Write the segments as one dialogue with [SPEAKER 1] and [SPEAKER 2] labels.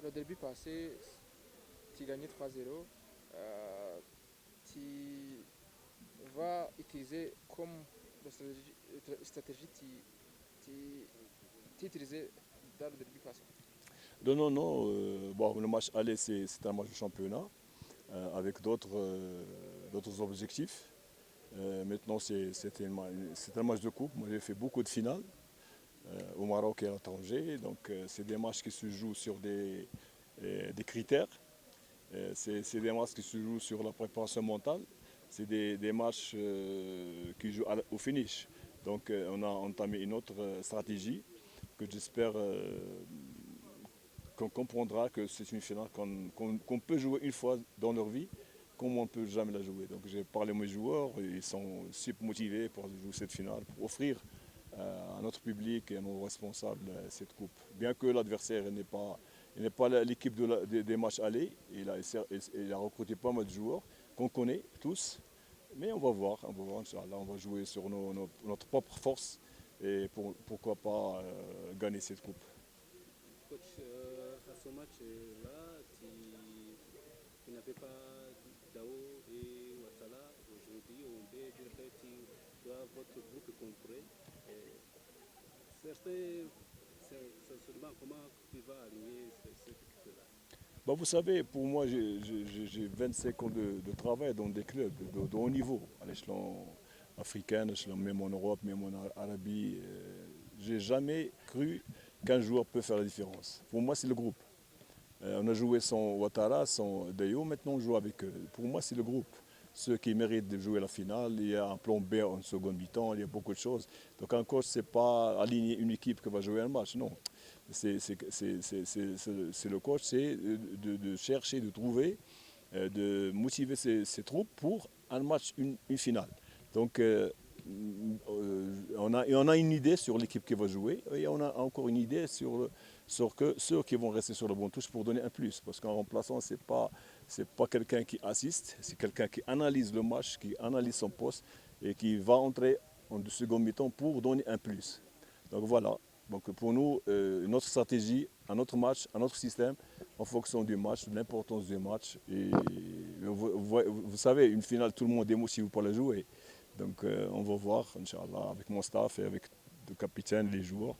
[SPEAKER 1] le derby passé, tu gagnais 3-0. Tu vas utiliser comme la stratégie tu utilisais dans le derby passé.
[SPEAKER 2] Non, non, non. Bon, le match aller, c'est un match de championnat avec d'autres objectifs. Maintenant, c'est un match de coupe. Moi, j'ai fait beaucoup de finales au Maroc et à l'étranger. Donc, c'est des matchs qui se jouent sur des critères. C'est des matchs qui se jouent sur la préparation mentale. C'est des matchs qui jouent au finish. Donc, on a entamé une autre stratégie que j'espère qu'on comprendra que c'est une finale qu'on peut jouer une fois dans leur vie, comme on ne peut jamais la jouer. Donc j'ai parlé à mes joueurs, ils sont super motivés pour jouer cette finale, pour offrir à notre public et à nos responsables cette coupe. Bien que l'adversaire n'est pas l'équipe des matchs allés, il a recruté pas mal de joueurs qu'on connaît tous, mais on va voir, Inch'Allah, on va jouer sur notre propre force et pourquoi pas gagner cette coupe.
[SPEAKER 3] Coach, à ce match-là, tu n'avais pas Dao et Ouattara. Aujourd'hui, on peut dire que tu as votre groupe complet. Certains, c'est seulement comment tu vas aligner cette équipe-là.
[SPEAKER 2] Bah, vous savez, pour moi, j'ai 25 ans de travail dans des clubs de haut niveau, à l'échelon africain, à l'échelon même en Europe, même en Arabie. J'ai jamais cru qu'un joueur peut faire la différence. Pour moi, c'est le groupe. On a joué sans Ouattara, sans Dayo, maintenant on joue avec eux. Pour moi, c'est le groupe. Ceux qui méritent de jouer la finale, il y a un plan B en seconde mi-temps, il y a beaucoup de choses. Donc un coach, ce n'est pas aligner une équipe qui va jouer un match, non. C'est le coach, c'est de chercher, de trouver, de motiver ses troupes pour un match, une finale. Donc on a une idée sur l'équipe qui va jouer et on a encore une idée sur ceux qui vont rester sur le bon touche pour donner un plus. Parce qu'un remplaçant, c'est pas quelqu'un qui assiste, c'est quelqu'un qui analyse le match, qui analyse son poste et qui va entrer en second mi-temps pour donner un plus. Donc voilà. Donc pour nous, notre stratégie, un autre match, un autre système, en fonction du match, de l'importance du match. Et vous savez, une finale, tout le monde est motivé pour la jouer. Donc on va voir, Inch'Allah, avec mon staff et avec le capitaine, les joueurs.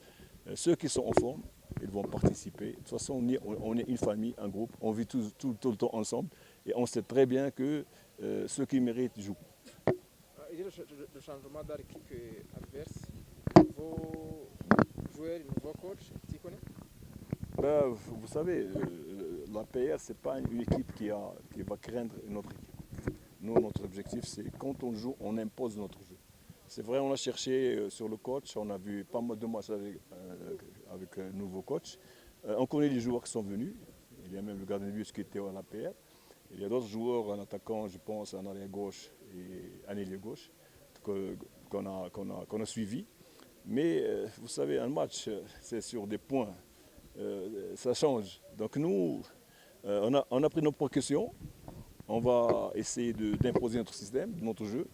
[SPEAKER 2] Ceux qui sont en forme, ils vont participer. De toute façon, on est une famille, un groupe, on vit tout le temps ensemble. Et on sait très bien que ceux qui méritent jouent.
[SPEAKER 1] Il y a le changement dans l'équipe adverse. Nouveau joueur, nouveau coach, tu connais?
[SPEAKER 2] Ben, vous savez, la PR, ce n'est pas une équipe qui va craindre une autre équipe. Nous, notre objectif, c'est quand on joue, on impose notre jeu. C'est vrai, on a cherché sur le coach, on a vu pas mal de matchs avec un nouveau coach. On connaît les joueurs qui sont venus. Il y a même le gardien de but qui était à la PR. Il y a d'autres joueurs, un attaquant, je pense, un arrière gauche et un ailier gauche qu'on a suivi. Mais vous savez, un match, c'est sur des points. Ça change. Donc nous, on a pris nos précautions. On va essayer d'imposer notre système, notre jeu.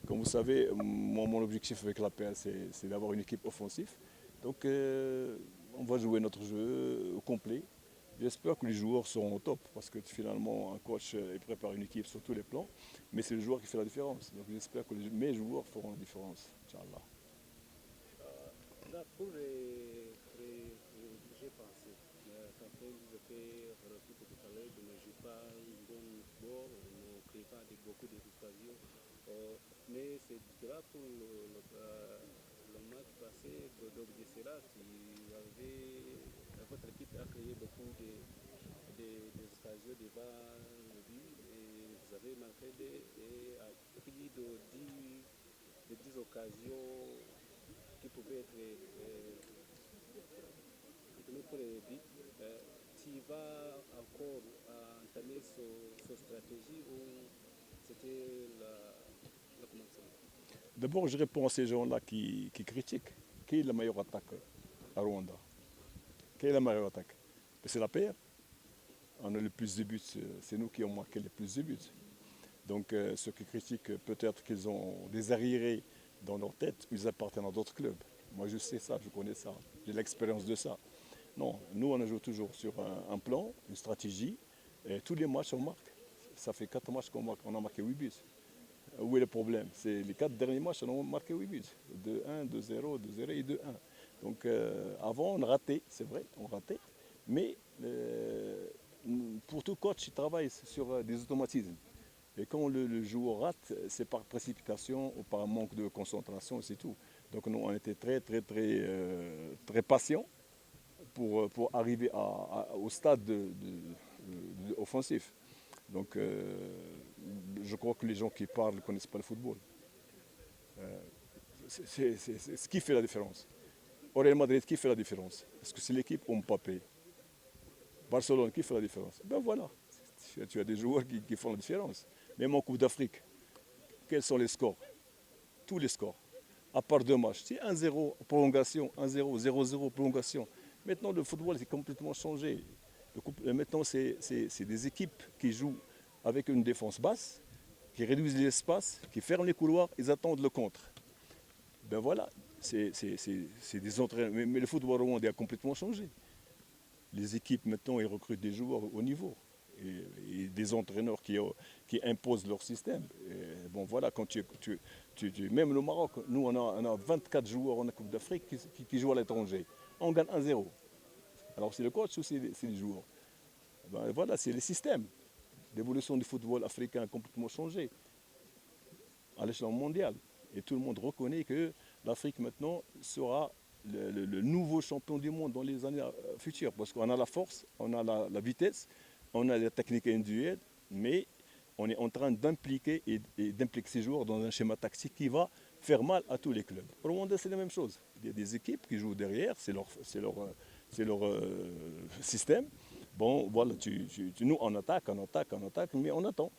[SPEAKER 2] Comme vous savez, mon objectif avec l'APL, c'est d'avoir une équipe offensive. Donc on va jouer notre jeu au complet. J'espère que les joueurs seront au top, parce que finalement, un coach prépare une équipe sur tous les plans, mais c'est le joueur qui fait la différence. Donc j'espère que mes joueurs feront la différence, Inch'Allah.
[SPEAKER 3] Là, pour j'ai pensé, quand vous avez reçu tout à l'heure, on ne joue pas un bon football, on ne crée pas beaucoup d'occasions. Mais c'est là pour le match passé, donc de cela, votre équipe a créé beaucoup des occasions devant le but et vous avez marqué et a pris de 10 occasions qui pouvaient être tournées pour les buts. Tu vas encore entamer cette stratégie ou c'était la commencement?
[SPEAKER 2] D'abord, je réponds à ces gens-là qui critiquent. Qui est la meilleure attaque à Rwanda? Qui est la meilleure attaque? C'est la PR. On a le plus de buts, c'est nous qui avons marqué le plus de buts. Donc ceux qui critiquent, peut-être qu'ils ont des arriérés dans leur tête, ils appartiennent à d'autres clubs. Moi je sais ça, je connais ça, j'ai l'expérience de ça. Non, nous on joue toujours sur un plan, une stratégie. Et tous les matchs on marque. Ça fait 4 matchs qu'on marque, on a marqué 8 buts. Où est le problème? C'est les 4 derniers matchs, on a marqué 8 buts. 2-1, 2-0, 2-0 et 2-1. Donc avant, on ratait, c'est vrai, on ratait. Mais pour tout coach, il travaille sur des automatismes. Et quand le joueur rate, c'est par précipitation ou par manque de concentration, c'est tout. Donc nous, on était très patients pour arriver au stade offensif. Donc je crois que les gens qui parlent ne connaissent pas le football. C'est ce qui fait la différence. Au Real Madrid, qui fait la différence? Est-ce que c'est l'équipe ou Mbappé? Barcelone, qui fait la différence? Ben voilà, tu as des joueurs qui font la différence. Même en Coupe d'Afrique, quels sont les scores? Tous les scores. À part 2 matchs. C'est 1-0, prolongation, 1-0, 0-0, prolongation. Maintenant, le football c'est complètement changé. Maintenant, c'est des équipes qui jouent avec une défense basse, qui réduisent l'espace, qui ferment les couloirs, ils attendent le contre. Ben voilà, c'est des entraîneurs. Mais le football rwandais a complètement changé. Les équipes, maintenant, ils recrutent des joueurs au niveau. Et des entraîneurs qui imposent leur système. Et bon, voilà, quand même le Maroc, nous, on a 24 joueurs en Coupe d'Afrique qui jouent à l'étranger. On gagne 1-0. Alors, c'est le coach ou c'est les joueurs? Ben, voilà, c'est le système. L'évolution du football africain a complètement changé à l'échelon mondial. Et tout le monde reconnaît que l'Afrique maintenant sera le nouveau champion du monde dans les années futures. Parce qu'on a la force, on a la vitesse, on a la technique individuelle, mais on est en train d'impliquer d'impliquer ces joueurs dans un schéma tactique qui va faire mal à tous les clubs. Au Rwanda, c'est la même chose. Il y a des équipes qui jouent derrière, c'est leur système. Bon, voilà, nous on attaque, mais on attend.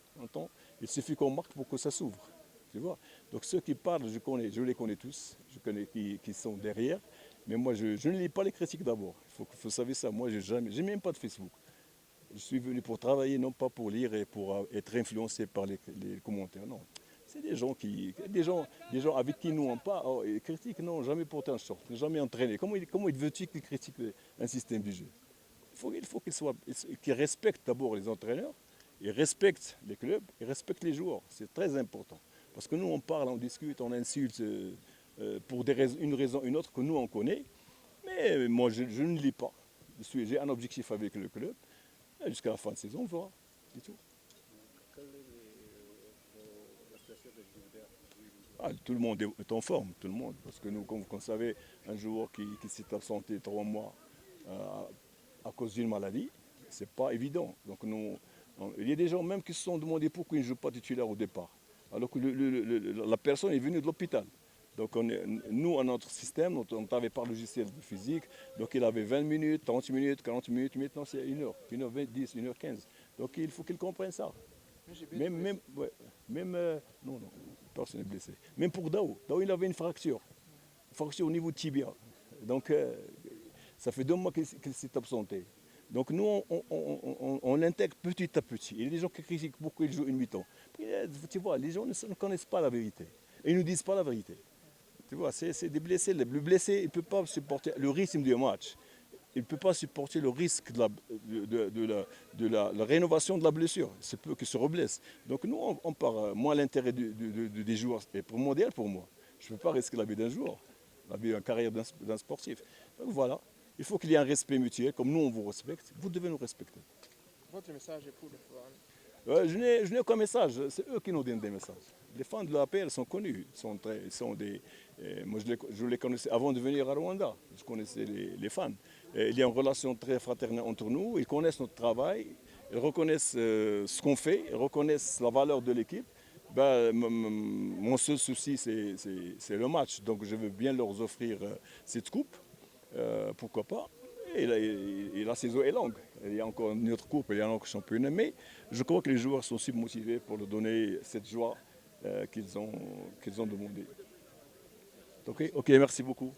[SPEAKER 2] Il suffit qu'on marque pour que ça s'ouvre. Tu vois. Donc ceux qui parlent, je les connais tous, je connais qui sont derrière, mais moi je ne lis pas les critiques d'abord. Il faut savoir ça, moi j'ai même pas de Facebook. Je suis venu pour travailler, non pas pour lire et pour être influencé par les commentaires, non. C'est des gens avec qui nous on parle, oh, ils critiquent, non, jamais porté en short, jamais entraîné. Comment veux-tu qu'ils critiquent un système du jeu? Il faut qu'ils respectent d'abord les entraîneurs, ils respectent les clubs, ils respectent les joueurs. C'est très important. Parce que nous, on parle, on discute, on insulte pour une raison ou une autre que nous, on connaît. Mais moi, je ne lis pas. J'ai un objectif avec le club. Jusqu'à la fin de saison, on verra. C'est tout.
[SPEAKER 3] Quelle est la situation de Gilbert?
[SPEAKER 2] Tout le monde est en forme, tout le monde. Parce que nous, comme vous savez, un joueur qui s'est absenté 3 mois à cause d'une maladie, c'est pas évident. Donc il y a des gens même qui se sont demandé pourquoi il ne joue pas titulaire au départ. Alors que la personne est venue de l'hôpital. Donc nous, à notre système, on travaille par logiciel de physique. Donc il avait 20 minutes, 30 minutes, 40 minutes. Maintenant, c'est 1 heure, 1h20, 10, 1h15. Donc il faut qu'il comprenne ça. Non, personne n'est blessé. Même pour Dao, il avait une fracture au niveau de tibia. Donc ça fait 2 mois qu'il s'est absenté. Donc nous, on l'intègre petit à petit. Il y a des gens qui critiquent pourquoi il joue une mi-temps. Tu vois, les gens ne connaissent pas la vérité. Et ils ne disent pas la vérité. Tu vois, c'est des blessés. Le blessé, il ne peut pas supporter le rythme du match. Il ne peut pas supporter le risque de la rénovation de la blessure. C'est peu qu'il se reblesse. Donc nous, on part. Moi, l'intérêt des joueurs est primordial pour moi. Je ne peux pas risquer la vie d'un joueur, la vie, la carrière d'un sportif. Donc voilà. Il faut qu'il y ait un respect mutuel. Comme nous, on vous respecte, vous devez nous respecter.
[SPEAKER 1] Votre message est pour les fans.
[SPEAKER 2] Je n'ai aucun message. C'est eux qui nous donnent des messages. Les fans de l'APR sont connus. Moi, je les connaissais avant de venir à Rwanda. Je connaissais les fans. Il y a une relation très fraternelle entre nous. Ils connaissent notre travail. Ils reconnaissent ce qu'on fait. Ils reconnaissent la valeur de l'équipe. Mon seul souci, c'est le match. Donc, je veux bien leur offrir cette coupe. Pourquoi pas. Et la saison est longue. Il y a encore une autre coupe, il y a un autre championnat. Mais je crois que les joueurs sont aussi motivés pour leur donner cette joie qu'ils ont demandé. Ok, merci beaucoup.